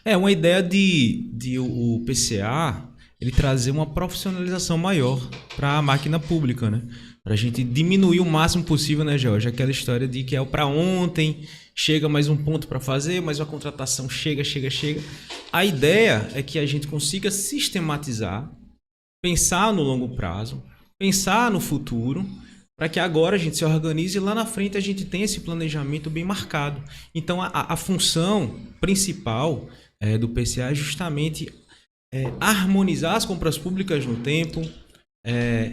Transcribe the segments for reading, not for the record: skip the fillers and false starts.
É uma ideia de o PCA ele trazer uma profissionalização maior para a máquina pública, né? Para a gente diminuir o máximo possível, né, Jorge? Aquela história de que é o para ontem, chega mais um ponto para fazer, mais uma contratação chega. A ideia é que a gente consiga sistematizar, pensar no longo prazo, pensar no futuro, para que agora a gente se organize e lá na frente a gente tenha esse planejamento bem marcado. Então, a função principal do PCA é justamente harmonizar as compras públicas no tempo,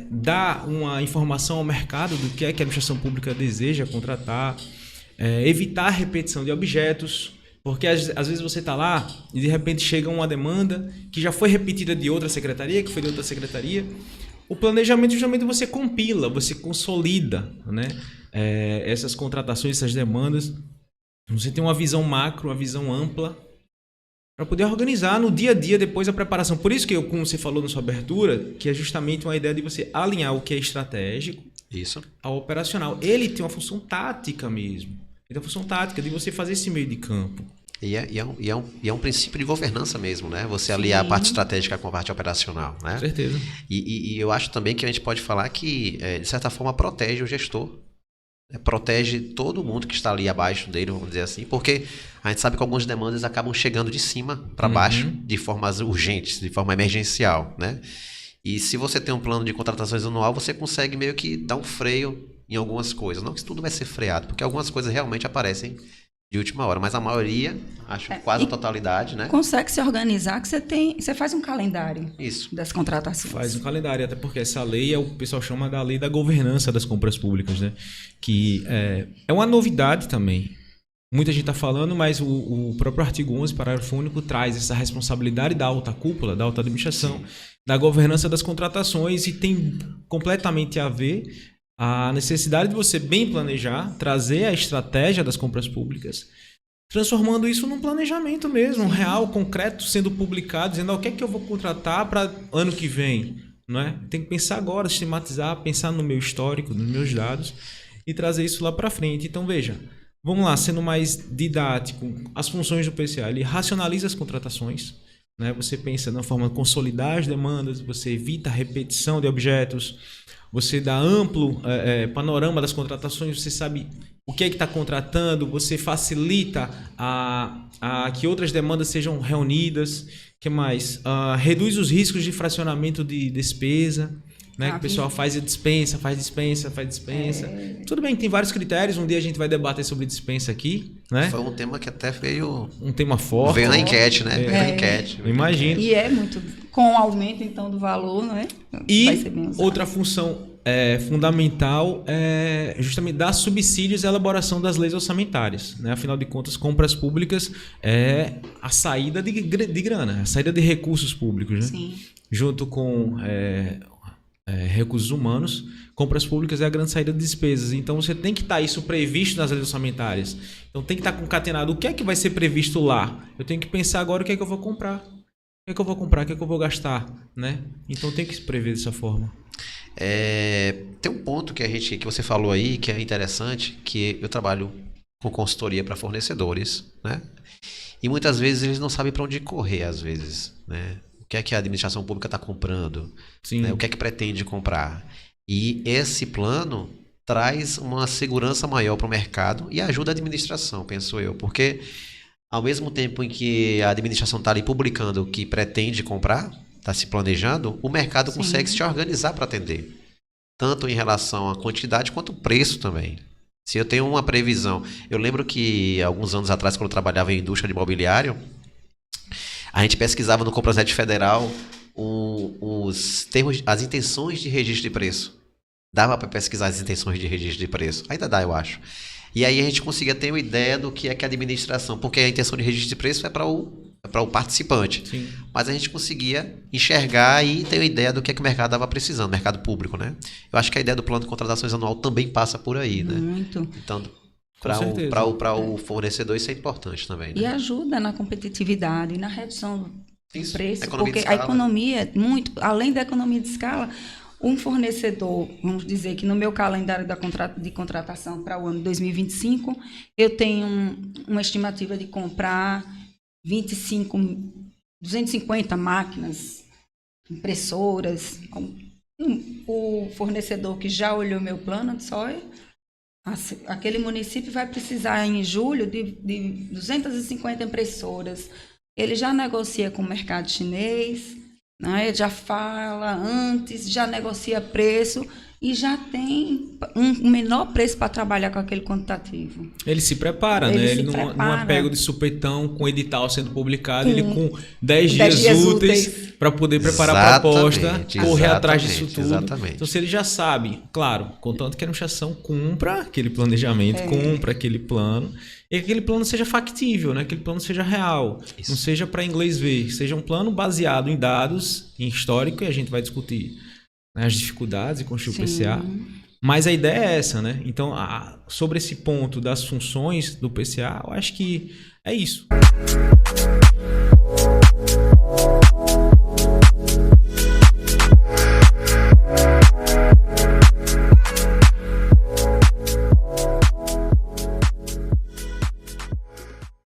dar uma informação ao mercado do que é que a administração pública deseja contratar, evitar a repetição de objetos, porque às vezes você está lá e de repente chega uma demanda que já foi repetida de outra secretaria, que foi de outra secretaria. O planejamento justamente você compila, você consolida, né, essas contratações, essas demandas. Você tem uma visão macro, uma visão ampla, para poder organizar no dia a dia depois a preparação. Por isso que, como você falou na sua abertura, que é justamente uma ideia de você alinhar o que é estratégico ao operacional. Ele tem uma função tática mesmo. Ele tem uma função tática de você fazer esse meio de campo. E é um princípio de governança mesmo, né? Você aliar a parte estratégica com a parte operacional, né? Com certeza. E eu acho também que a gente pode falar que, de certa forma, protege o gestor. Protege todo mundo que está ali abaixo dele, vamos dizer assim, porque a gente sabe que algumas demandas acabam chegando de cima para baixo, de formas urgentes, de forma emergencial, né? E se você tem um plano de contratações anual, você consegue meio que dar um freio em algumas coisas. Não que isso tudo vai ser freado, porque algumas coisas realmente aparecem de última hora, mas a maioria, acho quase a totalidade, né? Consegue se organizar, que você faz um calendário das contratações. Faz um calendário, até porque essa lei o pessoal chama da lei da governança das compras públicas, né? Que é uma novidade também. Muita gente está falando, mas o próprio artigo 11, parágrafo único, traz essa responsabilidade da alta cúpula, da alta administração, da governança das contratações, e tem completamente a ver a necessidade de você bem planejar, trazer a estratégia das compras públicas, transformando isso num planejamento mesmo, real, concreto, sendo publicado, dizendo o que é que eu vou contratar para ano que vem. Não é? Tem que pensar agora, sistematizar, pensar no meu histórico, nos meus dados e trazer isso lá para frente. Então, veja, vamos lá, sendo mais didático, as funções do PCA, ele racionaliza as contratações, né? Você pensa na forma de consolidar as demandas, você evita a repetição de objetos, você dá amplo panorama das contratações, você sabe o que é que está contratando, você facilita a que outras demandas sejam reunidas. O que mais? Reduz os riscos de fracionamento de despesa, né? Que o pessoal faz dispensa. Tudo bem, tem vários critérios. Um dia a gente vai debater sobre dispensa aqui, né? Foi um tema que até veio... Um tema forte. Veio na enquete, né? Veio na enquete. Imagino. E é muito... Com o aumento, então, do valor, não é? E outra função fundamental é justamente dar subsídios à elaboração das leis orçamentárias, né? Afinal de contas, compras públicas é a saída de grana, a saída de recursos públicos, né? Sim. Junto com recursos humanos, compras públicas é a grande saída de despesas. Então você tem que estar isso previsto nas leis orçamentárias. Então tem que estar concatenado o que é que vai ser previsto lá. Eu tenho que pensar agora o que é que eu vou comprar. O que é que eu vou comprar, o que é que eu vou gastar, né? Então tem que se prever dessa forma. Tem um ponto que você falou aí que é interessante, que eu trabalho com consultoria para fornecedores, né? E muitas vezes eles não sabem para onde correr, às vezes, né? O que é que a administração pública está comprando, né? O que é que pretende comprar. E esse plano traz uma segurança maior para o mercado e ajuda a administração, penso eu, porque ao mesmo tempo em que a administração está ali publicando o que pretende comprar, está se planejando, o mercado consegue se organizar para atender. Tanto em relação à quantidade quanto o preço também. Se eu tenho uma previsão... Eu lembro que alguns anos atrás, quando eu trabalhava em indústria de imobiliário, a gente pesquisava no Compranet Federal os termos, as intenções de registro de preço. Dava para pesquisar as intenções de registro de preço. Ainda dá, eu acho. E aí a gente conseguia ter uma ideia do que é que a administração... Porque a intenção de registro de preço é para o participante. Sim. Mas a gente conseguia enxergar e ter uma ideia do que é que o mercado estava precisando, mercado público, né? Eu acho que a ideia do plano de contratações anual também passa por aí, né? Muito. Então, para o fornecedor isso é importante também, né? E ajuda na competitividade, na redução do preço, porque a economia, além da economia de escala, um fornecedor, vamos dizer que no meu calendário de contratação para o ano 2025, eu tenho uma estimativa de comprar 250 máquinas, impressoras. O fornecedor que já olhou meu plano disse, olha, aquele município vai precisar em julho de 250 impressoras. Ele já negocia com o mercado chinês, né? Ele já fala antes, já negocia preço e já tem um menor preço para trabalhar com aquele quantitativo. Ele se prepara, né? Ele não é pego de supetão com o edital sendo publicado, ele com 10 dias úteis para poder preparar a proposta, correr atrás disso tudo. Exatamente. Então, se ele já sabe, claro, contanto que a administração cumpra aquele planejamento, cumpra aquele plano, e que aquele plano seja factível, né? Que aquele plano seja real, não seja para inglês ver, seja um plano baseado em dados, em histórico, e a gente vai discutir, né, as dificuldades de construir o PCA. Mas a ideia é essa, né? Então, sobre esse ponto das funções do PCA, eu acho que é isso.